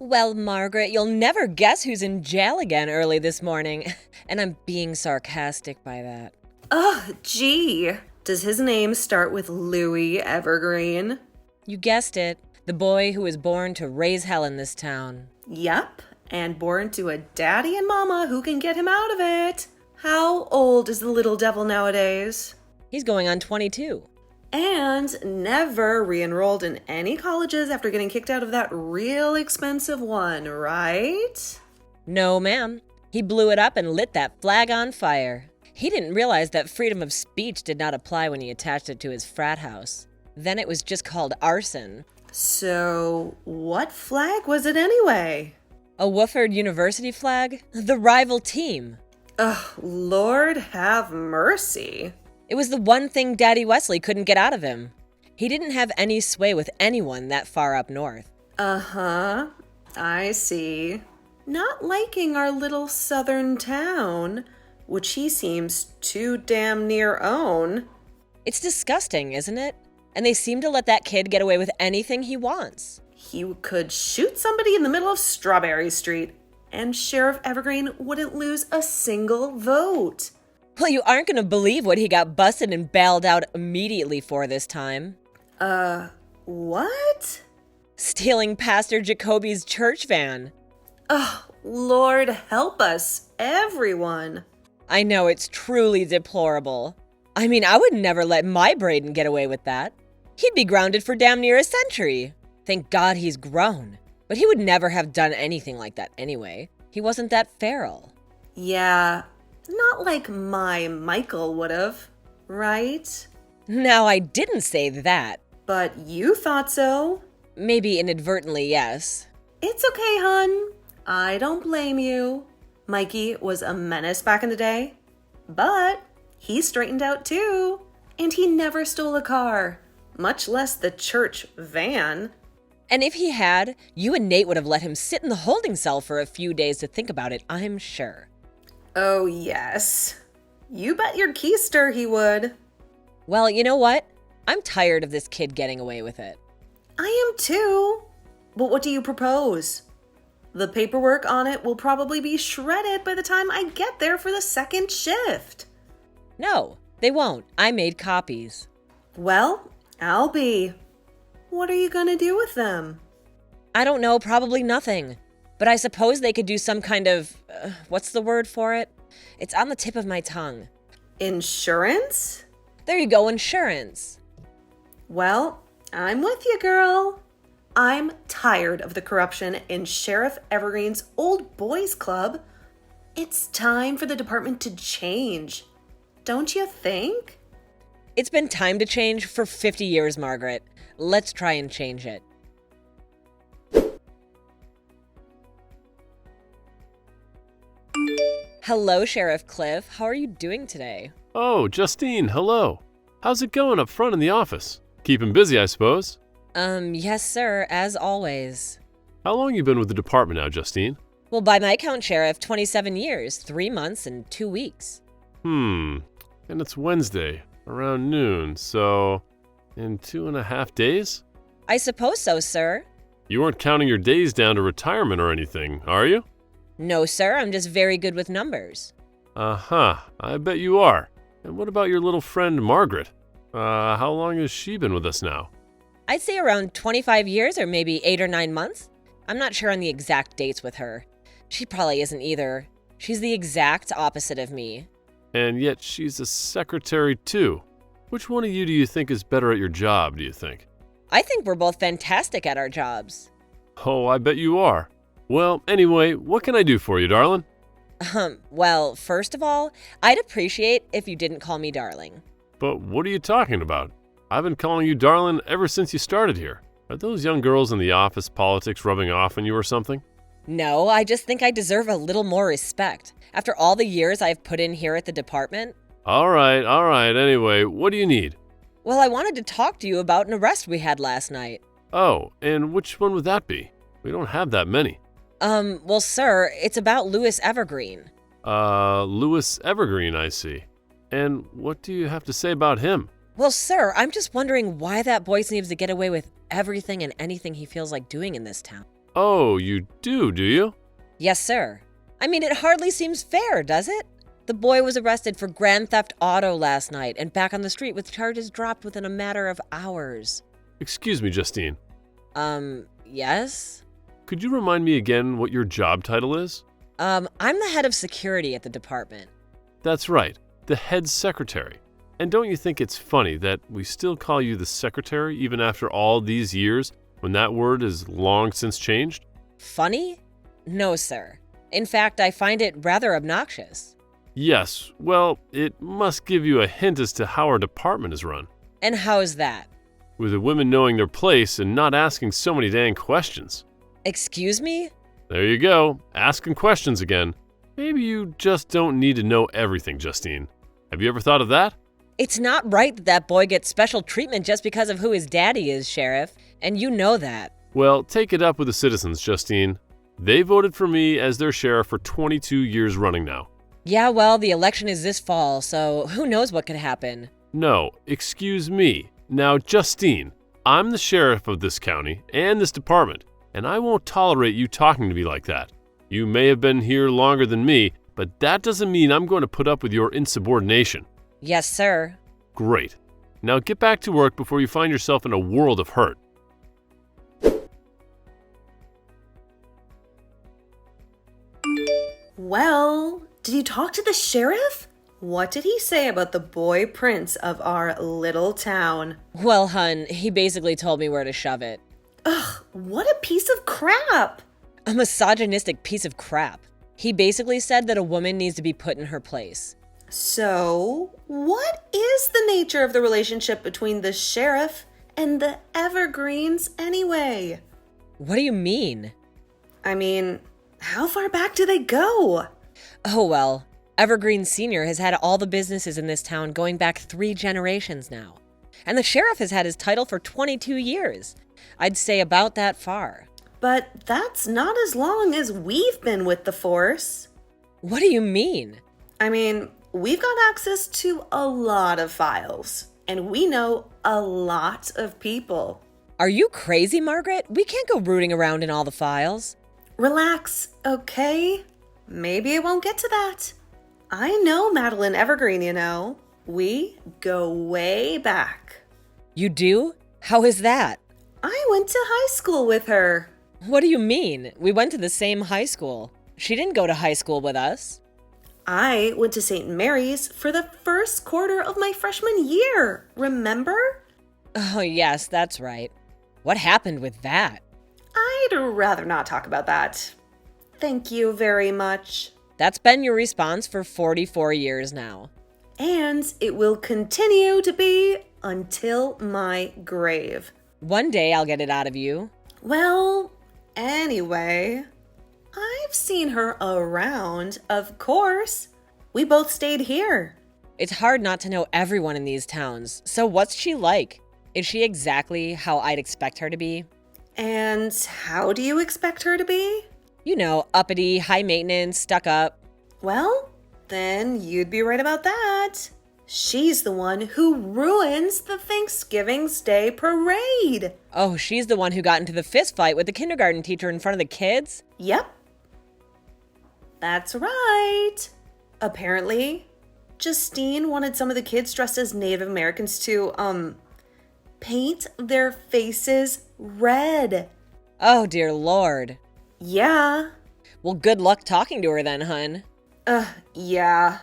Well, Margaret, you'll never guess who's in jail again early this morning. And I'm being sarcastic by that. Ugh, gee. Does his name start with Louis Evergreen? You guessed it. The boy who was born to raise hell in this town. Yep, and born to a daddy and mama who can get him out of it. How old is the little devil nowadays? He's going on 22. And never re-enrolled in any colleges after getting kicked out of that real expensive one, right? No, ma'am. He blew it up and lit that flag on fire. He didn't realize that freedom of speech did not apply when he attached it to his frat house. Then it was just called arson. So, what flag was it anyway? A Wofford University flag? The rival team. Ugh, Lord have mercy. It was the one thing Daddy Wesley couldn't get out of him. He didn't have any sway with anyone that far up north. Uh-huh, I see. Not liking our little southern town, which he seems too damn near own. It's disgusting, isn't it? And they seem to let that kid get away with anything he wants. He could shoot somebody in the middle of Strawberry Street, and Sheriff Evergreen wouldn't lose a single vote. Well, you aren't going to believe what he got busted and bailed out immediately for this time. What? Stealing Pastor Jacoby's church van. Oh, Lord help us, everyone. I know, it's truly deplorable. I mean, I would never let my Braden get away with that. He'd be grounded for damn near a century. Thank God he's grown. But he would never have done anything like that anyway. He wasn't that feral. Yeah, not like my Michael would've, right? Now, I didn't say that. But you thought so. Maybe inadvertently, yes. It's okay, hun. I don't blame you. Mikey was a menace back in the day, but he straightened out too. And he never stole a car, much less the church van. And if he had, you and Nate would have let him sit in the holding cell for a few days to think about it, I'm sure. Oh, yes. You bet your keister he would. Well, you know what? I'm tired of this kid getting away with it. I am too. But what do you propose? The paperwork on it will probably be shredded by the time I get there for the second shift. No, they won't. I made copies. Well, I'll be. What are you gonna do with them? I don't know, probably nothing. But I suppose they could do some kind of, what's the word for it? It's on the tip of my tongue. Insurance? There you go, insurance. Well, I'm with you, girl. I'm tired of the corruption in Sheriff Evergreen's old boys club. It's time for the department to change. Don't you think? It's been time to change for 50 years, Margaret. Let's try and change it. Hello, Sheriff Cliff. How are you doing today? Oh, Justine, hello. How's it going up front in the office? Keeping busy, I suppose? Yes, sir, as always. How long you been with the department now, Justine? Well, by my count, Sheriff, 27 years, 3 months, and 2 weeks. And it's Wednesday, around noon, so in 2.5 days? I suppose so, sir. You weren't counting your days down to retirement or anything, are you? No, sir, I'm just very good with numbers. Uh-huh, I bet you are. And what about your little friend, Margaret? How long has she been with us now? I'd say around 25 years or maybe 8 or 9 months. I'm not sure on the exact dates with her. She probably isn't either. She's the exact opposite of me. And yet she's a secretary too. Which one of you do you think is better at your job, do you think? I think we're both fantastic at our jobs. Oh, I bet you are. Well, anyway, what can I do for you, darling? Well, first of all, I'd appreciate if you didn't call me darling. But what are you talking about? I've been calling you darling ever since you started here. Are those young girls in the office politics rubbing off on you or something? No, I just think I deserve a little more respect. After all the years I've put in here at the department. All right. Anyway, what do you need? Well, I wanted to talk to you about an arrest we had last night. Oh, and which one would that be? We don't have that many. Well, sir, it's about Louis Evergreen. Louis Evergreen, I see. And what do you have to say about him? Well, sir, I'm just wondering why that boy seems to get away with everything and anything he feels like doing in this town. Oh, you do you? Yes, sir. I mean, it hardly seems fair, does it? The boy was arrested for grand theft auto last night and back on the street with charges dropped within a matter of hours. Excuse me, Justine. Yes? Could you remind me again what your job title is? I'm the head of security at the department. That's right, the head secretary. And don't you think it's funny that we still call you the secretary even after all these years when that word is long since changed? Funny? No, sir. In fact, I find it rather obnoxious. Yes, well, it must give you a hint as to how our department is run. And how is that? With the women knowing their place and not asking so many dang questions. Excuse me? There you go, asking questions again. Maybe you just don't need to know everything, Justine. Have you ever thought of that? It's not right that that boy gets special treatment just because of who his daddy is, Sheriff, and you know that. Well, take it up with the citizens, Justine. They voted for me as their sheriff for 22 years running now. Yeah, well, the election is this fall, so who knows what could happen. No, excuse me. Now, Justine, I'm the sheriff of this county and this department, and I won't tolerate you talking to me like that. You may have been here longer than me, but that doesn't mean I'm going to put up with your insubordination. Yes, sir. Great. Now get back to work before you find yourself in a world of hurt. Well, did you talk to the sheriff? What did he say about the boy prince of our little town? Well, hun, he basically told me where to shove it. Ugh, what a piece of crap! A misogynistic piece of crap. He basically said that a woman needs to be put in her place. So, what is the nature of the relationship between the sheriff and the Evergreens anyway? What do you mean? I mean, how far back do they go? Oh, well, Evergreen Sr. has had all the businesses in this town going back 3 generations now. And the sheriff has had his title for 22 years. I'd say about that far. But that's not as long as we've been with the force. What do you mean? I mean, we've got access to a lot of files, and we know a lot of people. Are you crazy, Margaret? We can't go rooting around in all the files. Relax, okay? Maybe it won't get to that. I know Madeline Evergreen, you know. We go way back. You do? How is that? I went to high school with her. What do you mean? We went to the same high school. She didn't go to high school with us. I went to St. Mary's for the first quarter of my freshman year, remember? Oh, yes, that's right. What happened with that? I'd rather not talk about that. Thank you very much. That's been your response for 44 years now. And it will continue to be until my grave. One day I'll get it out of you. Well, anyway, I've seen her around, of course. We both stayed here. It's hard not to know everyone in these towns. So what's she like? Is she exactly how I'd expect her to be? And how do you expect her to be? You know, uppity, high maintenance, stuck up. Well, then you'd be right about that. She's the one who ruins the Thanksgiving's Day parade. Oh, she's the one who got into the fist fight with the kindergarten teacher in front of the kids? Yep. That's right. Apparently, Justine wanted some of the kids dressed as Native Americans to, paint their faces red. Oh, dear Lord. Yeah. Well, good luck talking to her then, hun. Yeah.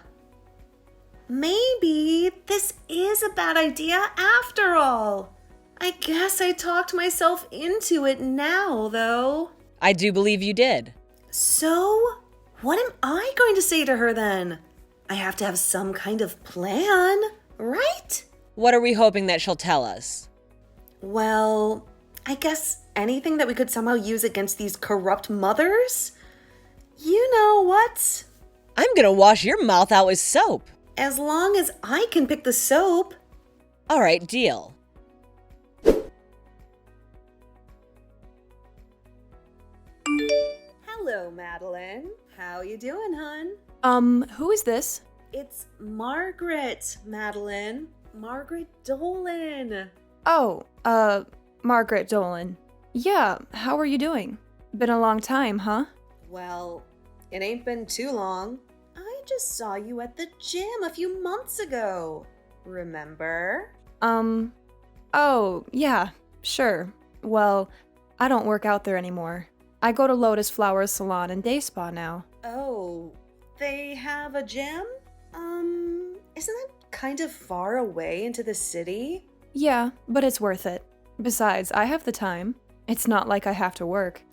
Maybe this is a bad idea after all. I guess I talked myself into it now, though. I do believe you did. So, what am I going to say to her then? I have to have some kind of plan, right? What are we hoping that she'll tell us? Well, I guess anything that we could somehow use against these corrupt mothers? You know what? I'm gonna wash your mouth out with soap. As long as I can pick the soap. All right, deal. Hello, Madeline. How you doing, hun? Who is this? It's Margaret, Madeline. Margaret Dolan. Oh, Margaret Dolan. Yeah, how are you doing? Been a long time, huh? Well, it ain't been too long. I just saw you at the gym a few months ago. Remember? Oh, yeah, sure. Well, I don't work out there anymore. I go to Lotus Flowers Salon and Day Spa now. Oh, they have a gym? Isn't that kind of far away into the city? Yeah, but it's worth it. Besides, I have the time. It's not like I have to work.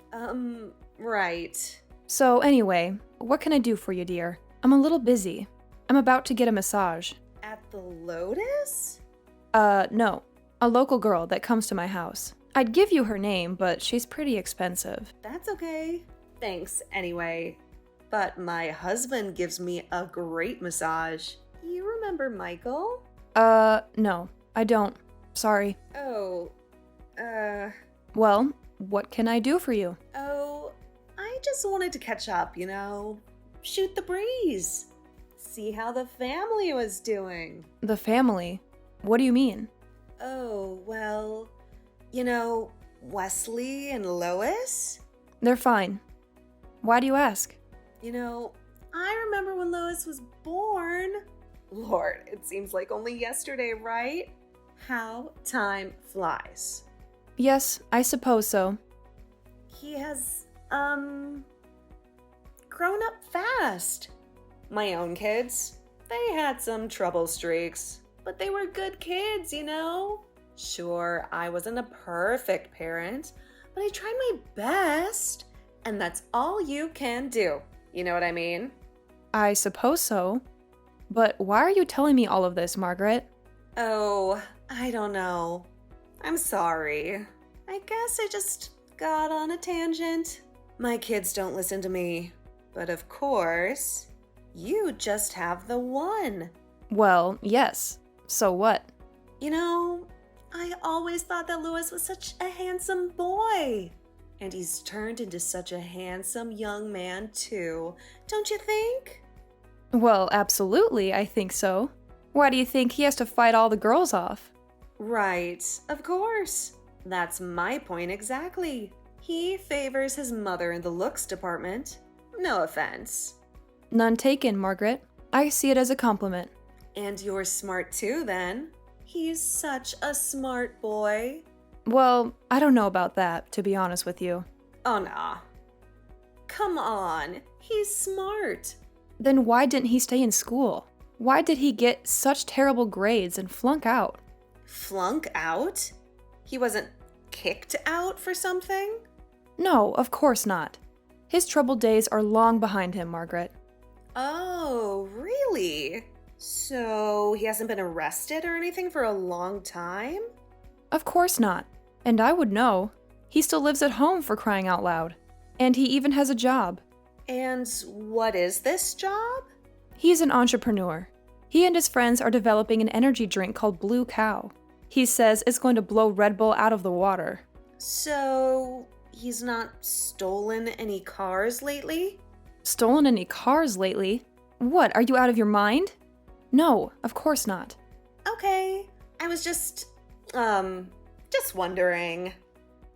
Right. So anyway, what can I do for you, dear? I'm a little busy. I'm about to get a massage. At the Lotus? No. A local girl that comes to my house. I'd give you her name, but she's pretty expensive. That's okay. Thanks, anyway. But my husband gives me a great massage. You remember Michael? No, I don't. Sorry. Oh, Well, what can I do for you? I just wanted to catch up, shoot the breeze. See how the family was doing. The family? What do you mean? Oh, well, Wesley and Lois? They're fine. Why do you ask? I remember when Lois was born. Lord, it seems like only yesterday, right? How time flies. Yes, I suppose so. He has, grown up fast. My own kids, they had some trouble streaks, but they were good kids, Sure, I wasn't a perfect parent, but I tried my best, and that's all you can do. You know what I mean? I suppose so. But why are you telling me all of this, Margaret? Oh, I don't know. I'm sorry. I guess I just got on a tangent. My kids don't listen to me. But of course, you just have the one. Well, yes. So what? I always thought that Louis was such a handsome boy. And he's turned into such a handsome young man, too. Don't you think? Well, absolutely, I think so. Why do you think he has to fight all the girls off? Right, of course. That's my point exactly. He favors his mother in the looks department. No offense. None taken, Margaret. I see it as a compliment. And you're smart too, then. He's such a smart boy. Well, I don't know about that, to be honest with you. Oh, nah. Come on, he's smart. Then why didn't he stay in school? Why did he get such terrible grades and flunk out? Flunk out? He wasn't kicked out for something? No, of course not. His troubled days are long behind him, Margaret. Oh, really? So he hasn't been arrested or anything for a long time? Of course not. And I would know. He still lives at home, for crying out loud. And he even has a job. And what is this job? He's an entrepreneur. He and his friends are developing an energy drink called Blue Cow. He says it's going to blow Red Bull out of the water. So he's not stolen any cars lately? Stolen any cars lately? What, are you out of your mind? No, of course not. Okay, I was just wondering.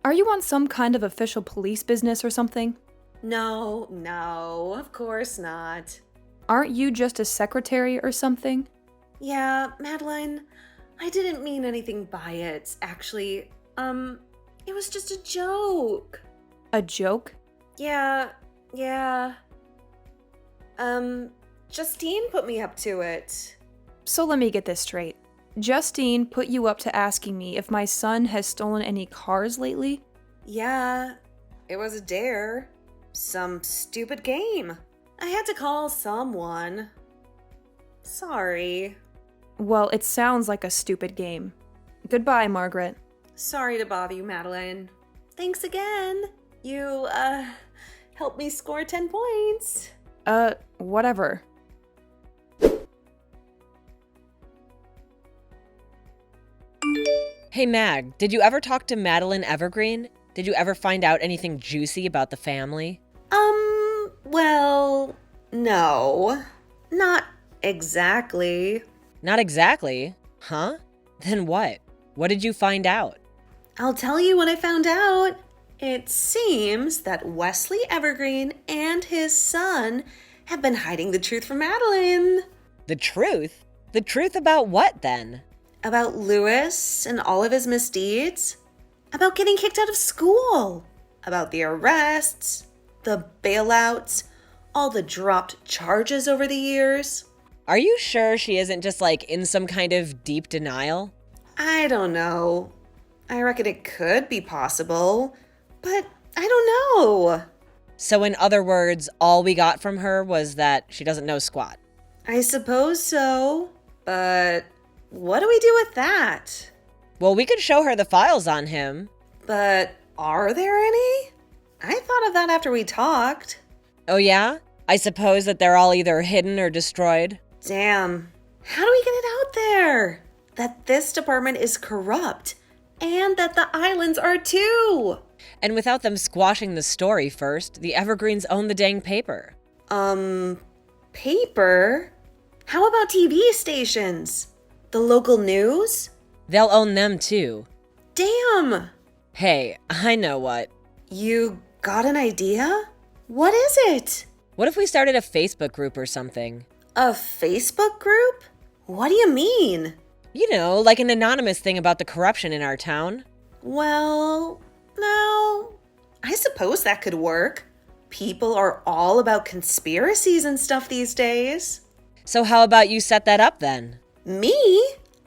Are you on some kind of official police business or something? No, of course not. Aren't you just a secretary or something? Yeah, Meline, I didn't mean anything by it, actually. It was just a joke. A joke? Yeah. Justine put me up to it. So let me get this straight. Justine put you up to asking me if my son has stolen any cars lately? Yeah, it was a dare. Some stupid game. I had to call someone. Sorry. Well, it sounds like a stupid game. Goodbye, Margaret. Sorry to bother you, Madeline. Thanks again. You, helped me score 10 points. Whatever. Hey Mag, did you ever talk to Madeline Evergreen? Did you ever find out anything juicy about the family? Well, no. Not exactly. Not exactly. Huh? Then what? What did you find out? I'll tell you what I found out. It seems that Wesley Evergreen and his son have been hiding the truth from Madeline. The truth? The truth about what, then? About Lewis and all of his misdeeds. About getting kicked out of school. About the arrests, the bailouts, all the dropped charges over the years. Are you sure she isn't just in some kind of deep denial? I don't know. I reckon it could be possible, but I don't know. So in other words, all we got from her was that she doesn't know squat. I suppose so, but what do we do with that? Well, we could show her the files on him. But are there any? I thought of that after we talked. Oh yeah? I suppose that they're all either hidden or destroyed. Damn. How do we get it out there? That this department is corrupt, and that the islands are too. And without them squashing the story first, the Evergreens own the dang paper. Paper? How about TV stations? The local news? They'll own them too. Damn! Hey, I know what. You got an idea? What is it? What if we started a Facebook group or something? A Facebook group? What do you mean? You know, like an anonymous thing about the corruption in our town. Well, no. I suppose that could work. People are all about conspiracies and stuff these days. So how about you set that up then? Me?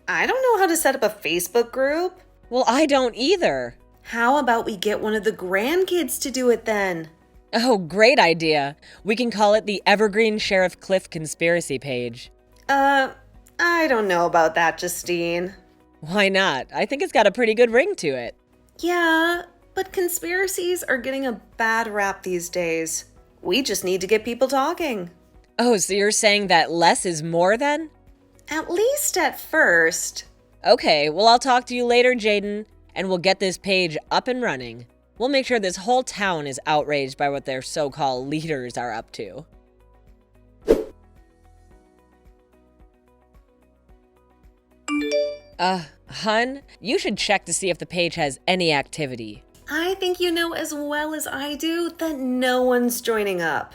I don't know how to set up a Facebook group. Well, I don't either. How about we get one of the grandkids to do it then? Oh, great idea. We can call it the Evergreen Sheriff Cliff Conspiracy Page. I don't know about that, Justine. Why not? I think it's got a pretty good ring to it. Yeah, but conspiracies are getting a bad rap these days. We just need to get people talking. Oh, so you're saying that less is more then? At least at first. Okay, well I'll talk to you later, Jaden, and we'll get this page up and running. We'll make sure this whole town is outraged by what their so-called leaders are up to. Hun, you should check to see if the page has any activity. I think you know as well as I do that no one's joining up.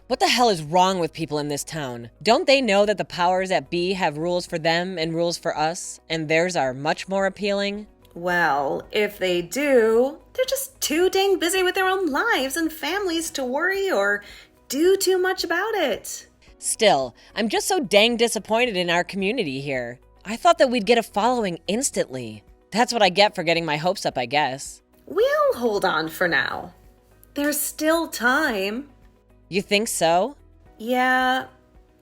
What the hell is wrong with people in this town? Don't they know that the powers that be have rules for them and rules for us, and theirs are much more appealing? Well, if they do, they're just too dang busy with their own lives and families to worry or do too much about it. Still, I'm just so dang disappointed in our community here. I thought that we'd get a following instantly. That's what I get for getting my hopes up, I guess. We'll hold on for now. There's still time. You think so? Yeah,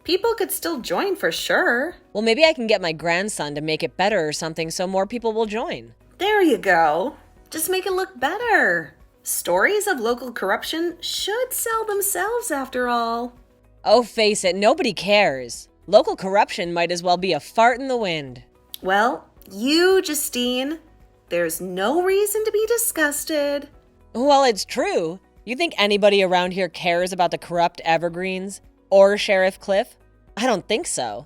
people could still join for sure. Well, maybe I can get my grandson to make it better or something so more people will join. There you go. Just make it look better. Stories of local corruption should sell themselves after all. Oh, face it, nobody cares. Local corruption might as well be a fart in the wind. Well, you, Justine, there's no reason to be disgusted. Well, it's true. You think anybody around here cares about the corrupt Evergreens? Or Sheriff Cliff? I don't think so.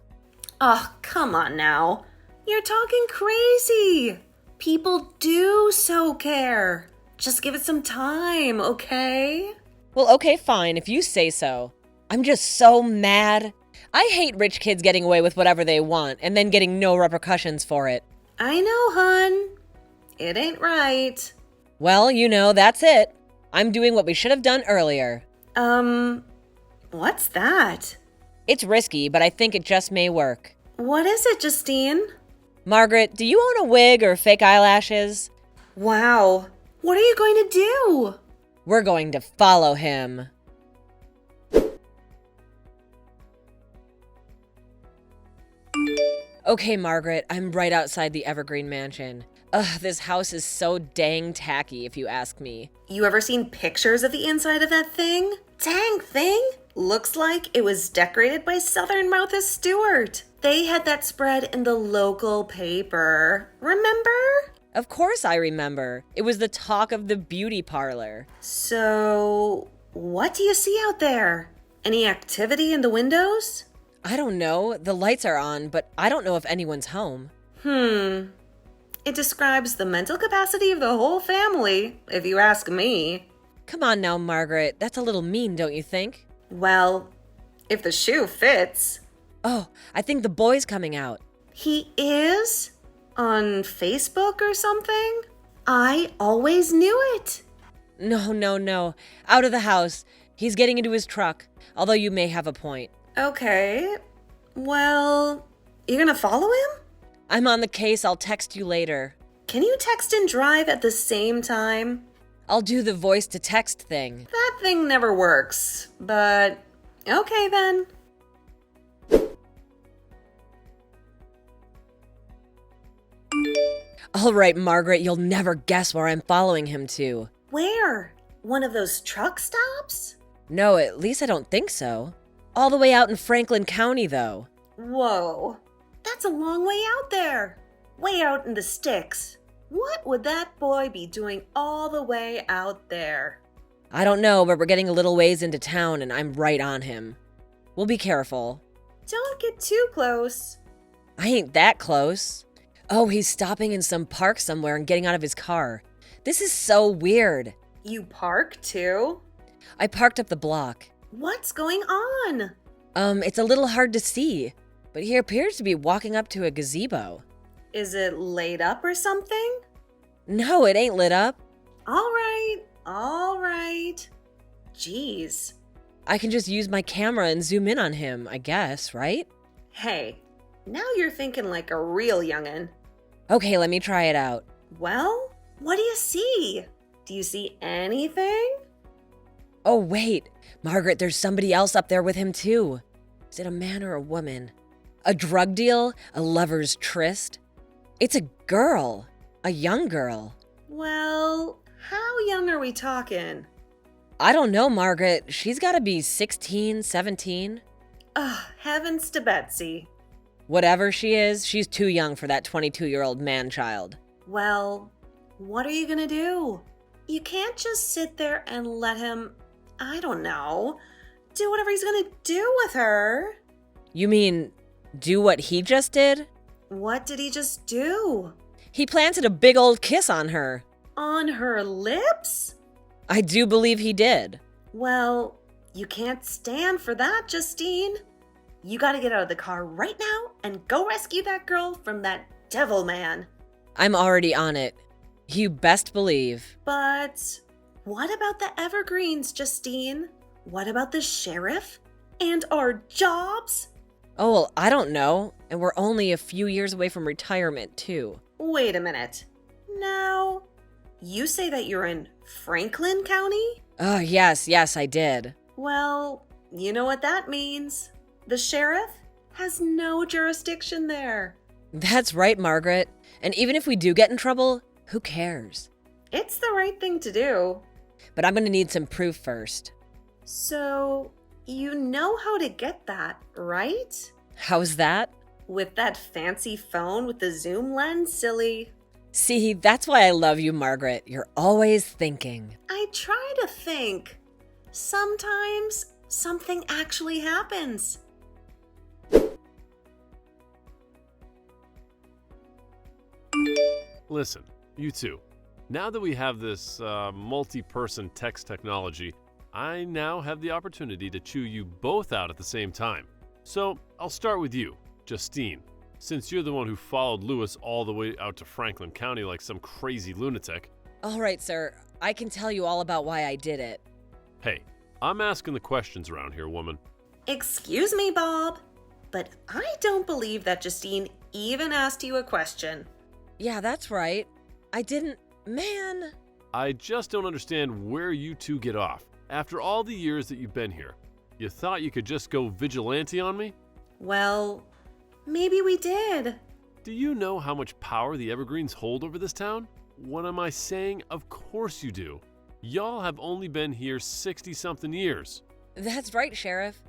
Oh, come on now. You're talking crazy. People do so care. Just give it some time, okay? Well, okay, fine, if you say so. I'm just so mad. I hate rich kids getting away with whatever they want and then getting no repercussions for it. I know, hun. It ain't right. Well, you know, that's it. I'm doing what we should have done earlier. What's that? It's risky, but I think it just may work. What is it, Justine? Margaret, do you own a wig or fake eyelashes? Wow. What are you going to do? We're going to follow him. Okay, Margaret, I'm right outside the Evergreen Mansion. Ugh, this house is so dang tacky, if you ask me. You ever seen pictures of the inside of that thing? Dang thing! Looks like it was decorated by Southern Martha Stewart. They had that spread in the local paper. Remember? Of course I remember. It was the talk of the beauty parlor. So, what do you see out there? Any activity in the windows? I don't know. The lights are on, but I don't know if anyone's home. It describes the mental capacity of the whole family, if you ask me. Come on now, Margaret. That's a little mean, don't you think? Well, if the shoe fits. Oh, I think the boy's coming out. He is? On Facebook or something? I always knew it. No. Out of the house. He's getting into his truck, although you may have a point. Okay. Well, you gonna follow him? I'm on the case. I'll text you later. Can you text and drive at the same time? I'll do the voice-to-text thing. That thing never works, but okay then. All right, Margaret, you'll never guess where I'm following him to. Where? One of those truck stops? No, at least I don't think so. All the way out in Franklin County, though. Whoa, that's a long way out there. Way out in the sticks. What would that boy be doing all the way out there? I don't know, but we're getting a little ways into town and I'm right on him. We'll be careful. Don't get too close. I ain't that close. Oh, he's stopping in some park somewhere and getting out of his car. This is so weird. You park too? I parked up the block. What's going on? It's a little hard to see, but he appears to be walking up to a gazebo. Is it laid up or something? No, it ain't lit up. All right. Jeez. I can just use my camera and zoom in on him, I guess, right? Hey, now you're thinking like a real youngin'. Okay, let me try it out. Well, what do you see? Do you see anything? Oh, wait. Margaret, there's somebody else up there with him, too. Is it a man or a woman? A drug deal? A lover's tryst? It's a girl. A young girl. Well, how young are we talking? I don't know, Margaret. She's gotta be 16, 17. Ugh, heavens to Betsy. Whatever she is, she's too young for that 22-year-old man-child. Well, what are you gonna do? You can't just sit there and let him, I don't know, do whatever he's gonna do with her. You mean, do what he just did? What did he just do? He planted a big old kiss on her. On her lips? I do believe he did. Well, you can't stand for that, Justine. You gotta get out of the car right now and go rescue that girl from that devil man. I'm already on it. You best believe. But what about the evergreens, Justine? What about the sheriff? And our jobs? Oh, well, I don't know. And we're only a few years away from retirement, too. Wait a minute. Now, you say that you're in Franklin County? Oh, yes, I did. Well, you know what that means. The sheriff has no jurisdiction there. That's right, Margaret. And even if we do get in trouble, who cares? It's the right thing to do. But I'm gonna need some proof first. So, you know how to get that, right? How's that? With that fancy phone with the zoom lens, silly. See, that's why I love you, Margaret. You're always thinking. I try to think. Sometimes something actually happens. Listen, you two. Now that we have this multi-person text technology, I now have the opportunity to chew you both out at the same time. So I'll start with you, Justine, since you're the one who followed Lewis all the way out to Franklin County like some crazy lunatic. All right, sir. I can tell you all about why I did it. Hey, I'm asking the questions around here, woman. Excuse me, Bob, but I don't believe that Justine even asked you a question. Yeah, that's right. I didn't... Man... I just don't understand where you two get off. After all the years that you've been here, you thought you could just go vigilante on me? Well, maybe we did. Do you know how much power the Evergreens hold over this town? What am I saying? Of course you do. Y'all have only been here 60-something years. That's right, Sheriff.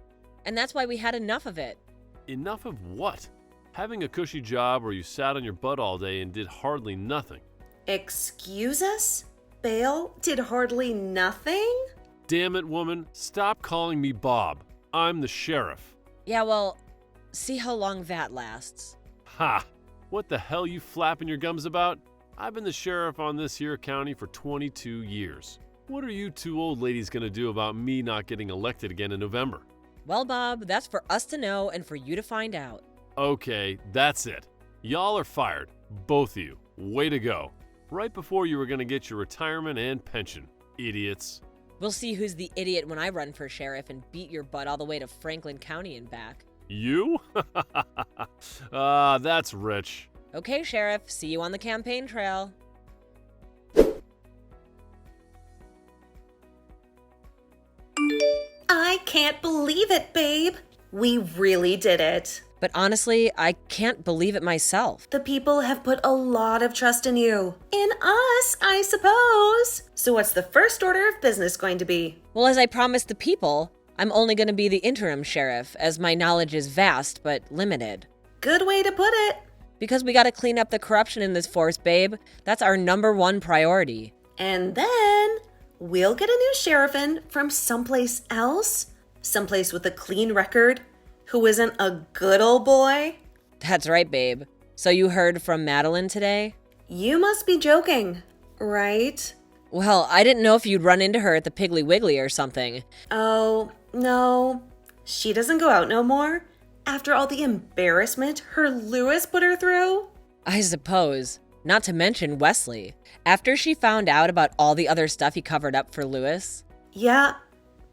And that's why we had enough of it. Enough of what? Having a cushy job where you sat on your butt all day and did hardly nothing. Excuse us? Bale did hardly nothing? Damn it, woman. Stop calling me Bob. I'm the sheriff. Yeah, well, see how long that lasts. Ha! What the hell you flapping your gums about? I've been the sheriff on this here county for 22 years. What are you two old ladies gonna do about me not getting elected again in November? Well, Bob, that's for us to know and for you to find out. Okay, that's it. Y'all are fired. Both of you. Way to go. Right before you were gonna get your retirement and pension. Idiots. We'll see who's the idiot when I run for sheriff and beat your butt all the way to Franklin County and back. You? That's rich. Okay, Sheriff, see you on the campaign trail. I can't believe it, babe. We really did it. But honestly, I can't believe it myself. The people have put a lot of trust in you. In us, I suppose. So what's the first order of business going to be? Well, as I promised the people, I'm only going to be the interim sheriff, as my knowledge is vast but limited. Good way to put it. Because we got to clean up the corruption in this force, babe. That's our #1 priority. And then we'll get a new sheriff in from someplace else. Someplace with a clean record, who isn't a good old boy. That's right, babe. So you heard from Meline today? You must be joking, right? Well, I didn't know if you'd run into her at the Piggly Wiggly or something. Oh, no. She doesn't go out no more? After all the embarrassment her Lewis put her through? I suppose. Not to mention Wesley. After she found out about all the other stuff he covered up for Lewis. Yeah,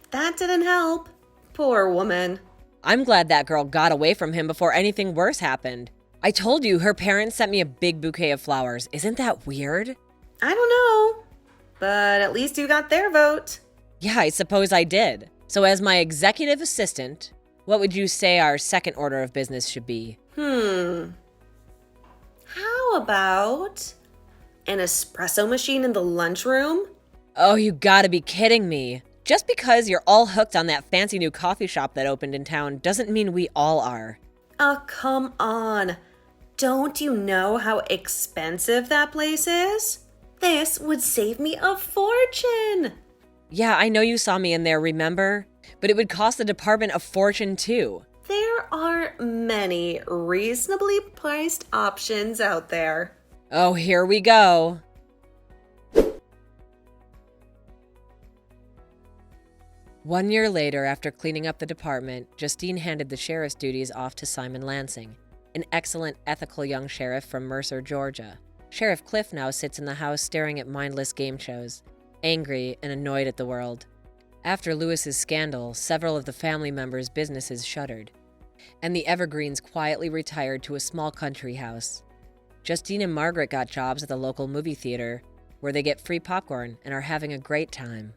that didn't help. Poor woman. I'm glad that girl got away from him before anything worse happened. I told you her parents sent me a big bouquet of flowers. Isn't that weird? I don't know, but at least you got their vote. Yeah, I suppose I did. So as my executive assistant, what would you say our second order of business should be? How about an espresso machine in the lunchroom? Oh, you gotta be kidding me. Just because you're all hooked on that fancy new coffee shop that opened in town doesn't mean we all are. Oh, come on. Don't you know how expensive that place is? This would save me a fortune. Yeah, I know you saw me in there, remember? But it would cost the department a fortune too. There are many reasonably priced options out there. Oh, here we go. One year later, after cleaning up the department, Justine handed the sheriff's duties off to Simon Lansing, an excellent, ethical young sheriff from Mercer, Georgia. Sheriff Cliff now sits in the house staring at mindless game shows, angry and annoyed at the world. After Lewis's scandal, several of the family members' businesses shuttered, and the Evergreens quietly retired to a small country house. Justine and Margaret got jobs at the local movie theater, where they get free popcorn and are having a great time.